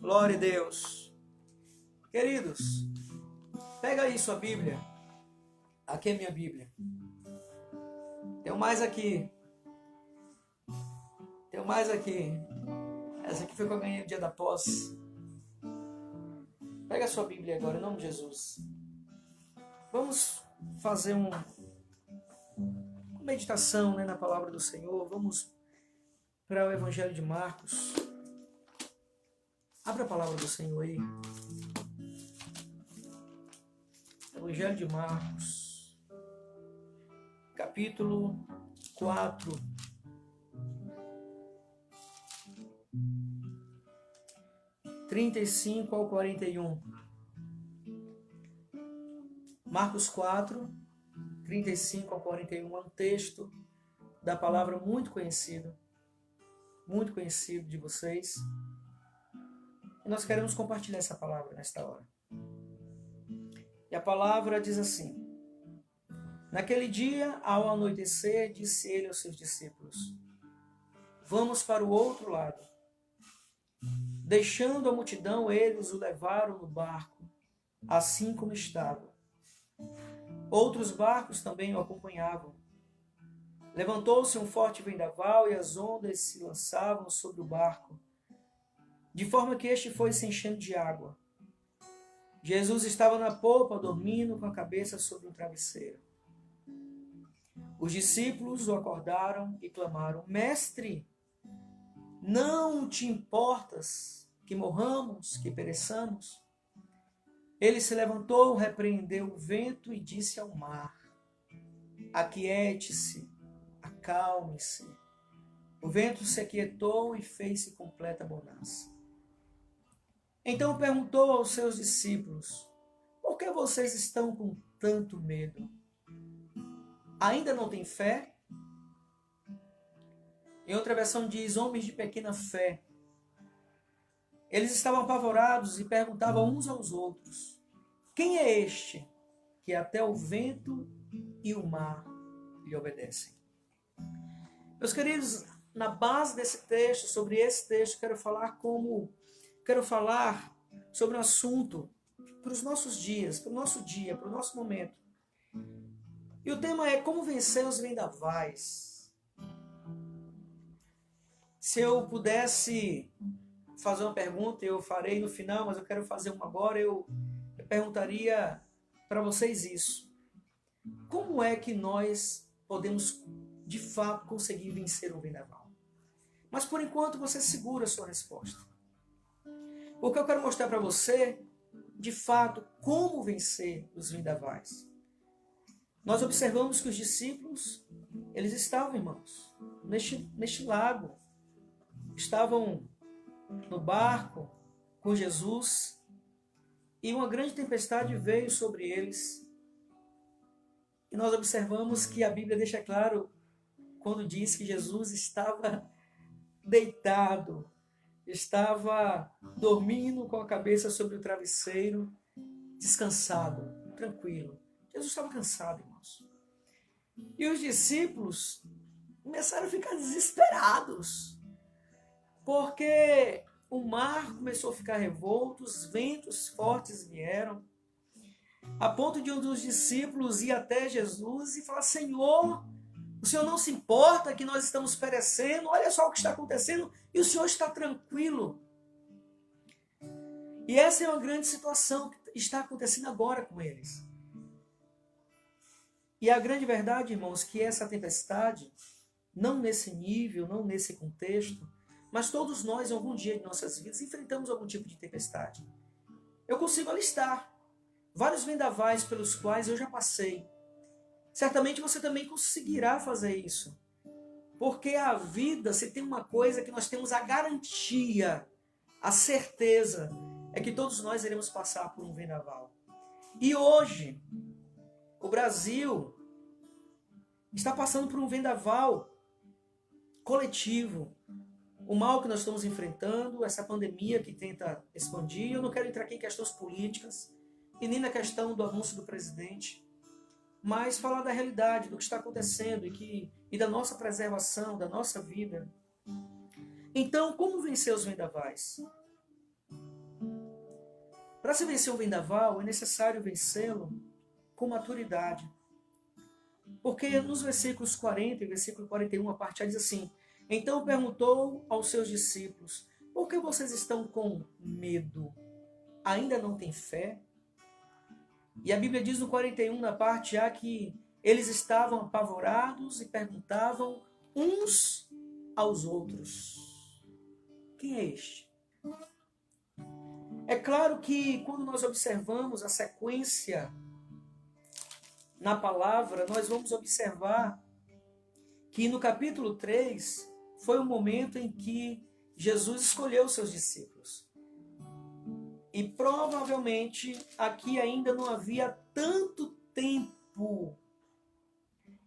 Glória a Deus. Queridos, pega aí sua Bíblia. Aqui é minha Bíblia. Tem mais aqui. Essa aqui foi que eu ganhei no dia da posse. Pega a sua Bíblia agora, em nome de Jesus. Vamos fazer uma meditação, na palavra do Senhor. Vamos para o Evangelho de Marcos. Abra a palavra do Senhor aí. Evangelho de Marcos, capítulo 4. (35 ao 41). Marcos 4, 35 ao 41 é um texto da palavra muito conhecido de vocês. E nós queremos compartilhar essa palavra nesta hora. E a palavra diz assim: Naquele dia, ao anoitecer, disse ele aos seus discípulos: Vamos para o outro lado. Deixando a multidão, eles o levaram no barco, assim como estava. Outros barcos também o acompanhavam. Levantou-se um forte vendaval e as ondas se lançavam sobre o barco, de forma que este foi se enchendo de água. Jesus estava na popa, dormindo com a cabeça sobre um travesseiro. Os discípulos o acordaram e clamaram: Mestre, não te importas que morramos, que pereçamos? Ele se levantou, repreendeu o vento e disse ao mar: Aquiete-se, acalme-se. O vento se aquietou e fez-se completa bonança. Então perguntou aos seus discípulos: Por que vocês estão com tanto medo? Ainda não têm fé? Em outra versão diz: homens de pequena fé. Eles estavam apavorados e perguntavam uns aos outros: Quem é este que até o vento e o mar lhe obedecem? Meus queridos, na base desse texto, sobre esse texto, quero falar sobre um assunto para os nossos dias, para o nosso dia, para o nosso momento. E o tema é como vencer os vendavais. Se eu pudesse fazer uma pergunta, eu farei no final, mas eu quero fazer uma agora, eu perguntaria para vocês isso: como é que nós podemos de fato conseguir vencer um vendaval? Mas por enquanto você segura a sua resposta, porque eu quero mostrar para você de fato como vencer os vendavais. Nós observamos que os discípulos, eles estavam, irmãos, neste lago, estavam no barco com Jesus, e uma grande tempestade veio sobre eles. E nós observamos que a Bíblia deixa claro quando diz que Jesus estava deitado, estava dormindo com a cabeça sobre o travesseiro, descansado, tranquilo. Jesus estava cansado, irmãos. E os discípulos começaram a ficar desesperados, porque o mar começou a ficar revolto, os ventos fortes vieram, a ponto de um dos discípulos ir até Jesus e falar: Senhor, o Senhor não se importa que nós estamos perecendo? Olha só o que está acontecendo e o Senhor está tranquilo. E essa é uma grande situação que está acontecendo agora com eles. E a grande verdade, irmãos, que essa tempestade, não nesse nível, não nesse contexto, mas todos nós, em algum dia de nossas vidas, enfrentamos algum tipo de tempestade. Eu consigo alistar vários vendavais pelos quais eu já passei. Certamente você também conseguirá fazer isso. Porque a vida, se tem uma coisa que nós temos a garantia, a certeza, é que todos nós iremos passar por um vendaval. E hoje, o Brasil está passando por um vendaval coletivo. O mal que nós estamos enfrentando, essa pandemia que tenta expandir. Eu não quero entrar aqui em questões políticas e nem na questão do anúncio do presidente, mas falar da realidade, do que está acontecendo e da nossa preservação, da nossa vida. Então, como vencer os vendavais? Para se vencer um vendaval, é necessário vencê-lo com maturidade. Porque nos versículos 40 e versículo 41, a parte A diz assim: então perguntou aos seus discípulos: por que vocês estão com medo? Ainda não têm fé? E a Bíblia diz no 41, na parte A, que eles estavam apavorados e perguntavam uns aos outros: quem é este? É claro que quando nós observamos a sequência na palavra, nós vamos observar que no capítulo 3 foi o momento em que Jesus escolheu os seus discípulos. E provavelmente aqui ainda não havia tanto tempo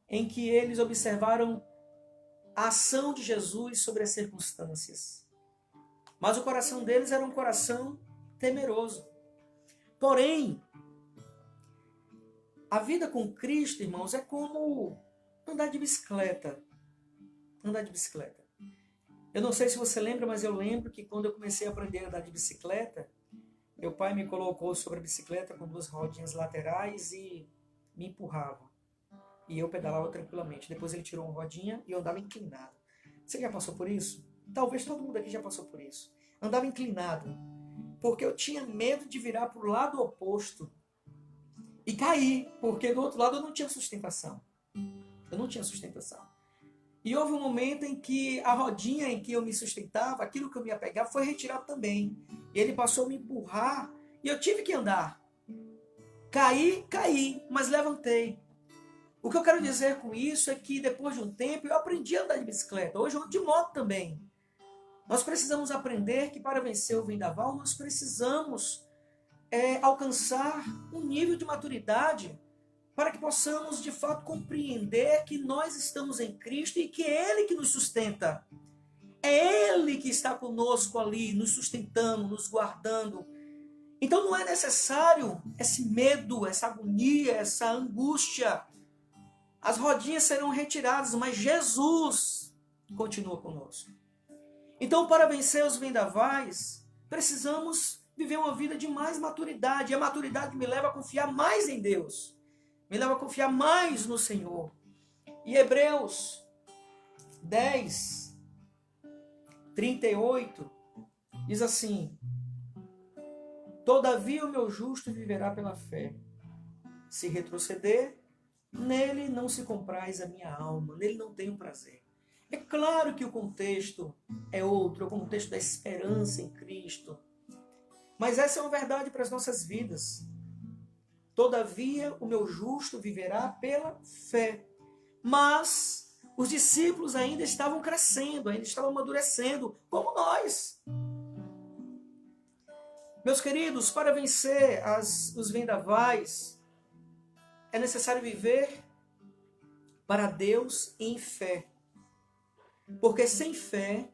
em que eles observaram a ação de Jesus sobre as circunstâncias. Mas o coração deles era um coração temeroso. Porém, a vida com Cristo, irmãos, é como andar de bicicleta. Andar de bicicleta. Eu não sei se você lembra, mas eu lembro que quando eu comecei a aprender a andar de bicicleta, meu pai me colocou sobre a bicicleta com duas rodinhas laterais e me empurrava. E eu pedalava tranquilamente. Depois ele tirou uma rodinha e eu andava inclinado. Você já passou por isso? Talvez todo mundo aqui já passou por isso. Andava inclinado. Porque eu tinha medo de virar para o lado oposto e cair. Porque do outro lado eu não tinha sustentação. Eu não tinha sustentação. E houve um momento em que a rodinha em que eu me sustentava, aquilo que eu me apegava, foi retirado também. E ele passou a me empurrar e eu tive que andar. Caí, mas levantei. O que eu quero dizer com isso é que depois de um tempo eu aprendi a andar de bicicleta. Hoje eu ando de moto também. Nós precisamos aprender que para vencer o vendaval nós precisamos alcançar um nível de maturidade para que possamos de fato compreender que nós estamos em Cristo e que é Ele que nos sustenta. É Ele que está conosco ali, nos sustentando, nos guardando. Então não é necessário esse medo, essa agonia, essa angústia. As rodinhas serão retiradas, mas Jesus continua conosco. Então, para vencer os vendavais, precisamos viver uma vida de mais maturidade. E a maturidade me leva a confiar mais em Deus. Me leva a confiar mais no Senhor. E Hebreus 10, 38, diz assim: todavia o meu justo viverá pela fé. Se retroceder, nele não se compraz a minha alma, nele não tenho prazer. É claro que o contexto é outro, é o contexto da esperança em Cristo. Mas essa é uma verdade para as nossas vidas. Todavia, o meu justo viverá pela fé. Mas os discípulos ainda estavam crescendo, ainda estavam amadurecendo, como nós. Meus queridos, para vencer os vendavais, é necessário viver para Deus em fé. Porque sem fé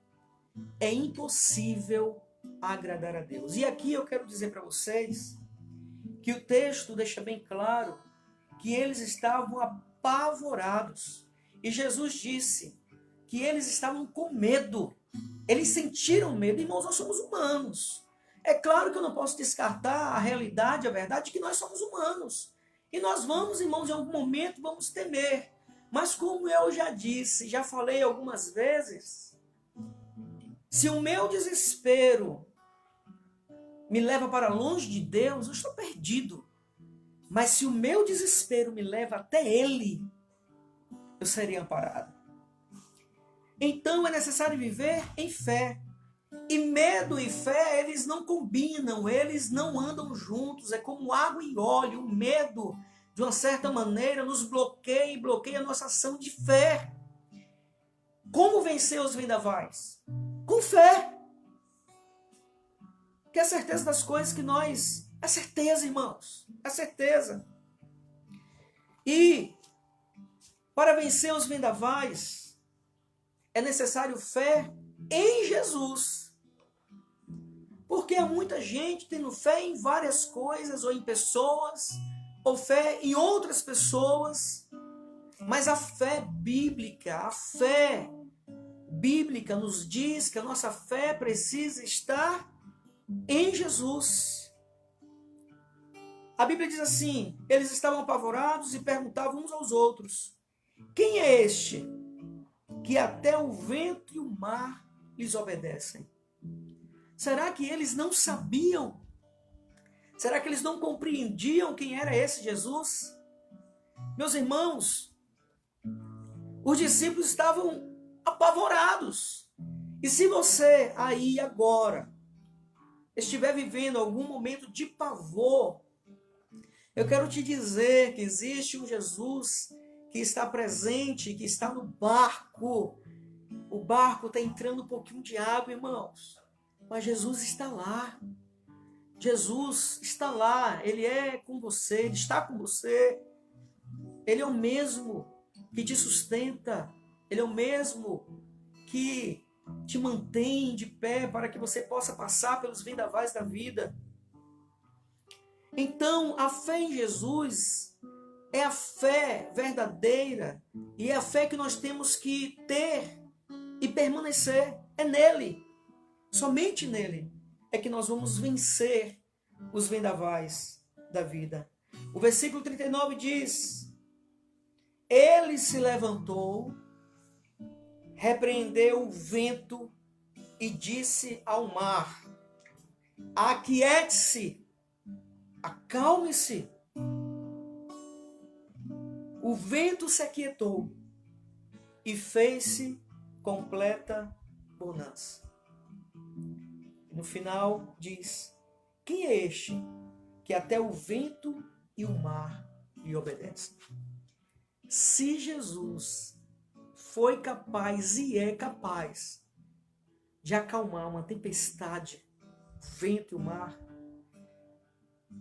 é impossível agradar a Deus. E aqui eu quero dizer para vocês que o texto deixa bem claro que eles estavam apavorados. E Jesus disse que eles estavam com medo. Eles sentiram medo. Irmãos, nós somos humanos. É claro que eu não posso descartar a realidade, a verdade, que nós somos humanos. E nós vamos, irmãos, em algum momento vamos temer. Mas como eu já disse, já falei algumas vezes, se o meu desespero me leva para longe de Deus, eu estou perdido. Mas se o meu desespero me leva até Ele, eu serei amparado. Então é necessário viver em fé. E medo e fé, eles não combinam, eles não andam juntos. É como água e óleo. O medo, de uma certa maneira, nos bloqueia e bloqueia a nossa ação de fé. Como vencer os vendavais? Com fé. Que é a certeza das coisas que nós... É certeza, irmãos. É certeza. E para vencer os vendavais, é necessário fé em Jesus. Porque há muita gente tendo fé em várias coisas, ou em pessoas, ou fé em outras pessoas. Mas a fé bíblica nos diz que a nossa fé precisa estar em Jesus. A Bíblia diz assim: eles estavam apavorados e perguntavam uns aos outros: quem é este que até o vento e o mar lhes obedecem? Será que eles não sabiam? Será que eles não compreendiam quem era esse Jesus? Meus irmãos, os discípulos estavam apavorados. E se você aí agora estiver vivendo algum momento de pavor, eu quero te dizer que existe um Jesus que está presente, que está no barco. O barco está entrando um pouquinho de água, irmãos. Mas Jesus está lá. Jesus está lá. Ele é com você, Ele está com você. Ele é o mesmo que te sustenta. Ele é o mesmo que te mantém de pé para que você possa passar pelos vendavais da vida. Então, a fé em Jesus é a fé verdadeira e é a fé que nós temos que ter e permanecer. É nele, somente nele, é que nós vamos vencer os vendavais da vida. O versículo 39 diz: ele se levantou, repreendeu o vento e disse ao mar: aquiete-se, acalme-se. O vento se aquietou e fez-se completa bonança. No final diz: quem é este que até o vento e o mar lhe obedecem? Se Jesus foi capaz e é capaz de acalmar uma tempestade, o vento e o mar,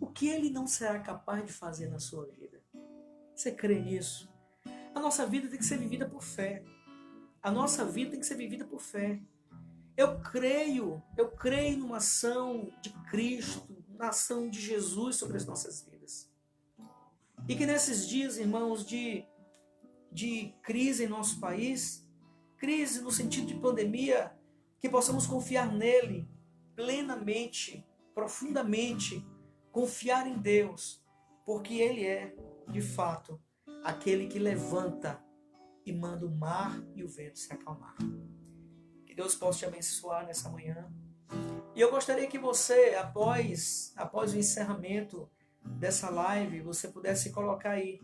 o que ele não será capaz de fazer na sua vida? Você crê nisso? A nossa vida tem que ser vivida por fé. A nossa vida tem que ser vivida por fé. Eu creio numa ação de Cristo, na ação de Jesus sobre as nossas vidas. E que nesses dias, irmãos, de crise em nosso país, crise no sentido de pandemia, que possamos confiar nele plenamente, profundamente, confiar em Deus, porque ele é, de fato, aquele que levanta e manda o mar e o vento se acalmar. Que Deus possa te abençoar nessa manhã. E eu gostaria que você, após o encerramento dessa live, você pudesse colocar aí,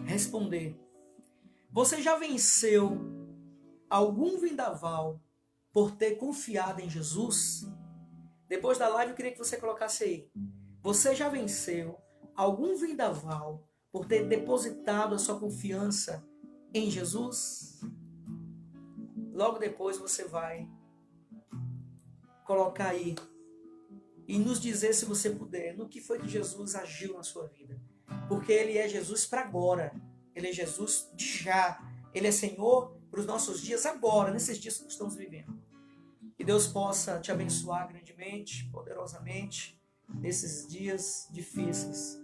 responder: você já venceu algum vendaval por ter confiado em Jesus? Depois da live eu queria que você colocasse aí: você já venceu algum vendaval por ter depositado a sua confiança em Jesus? Logo depois você vai colocar aí e nos dizer, se você puder, no que foi que Jesus agiu na sua vida. Porque ele é Jesus para agora. Ele é Jesus de já. Ele é Senhor para os nossos dias agora, nesses dias que nós estamos vivendo. Que Deus possa te abençoar grandemente, poderosamente, nesses dias difíceis.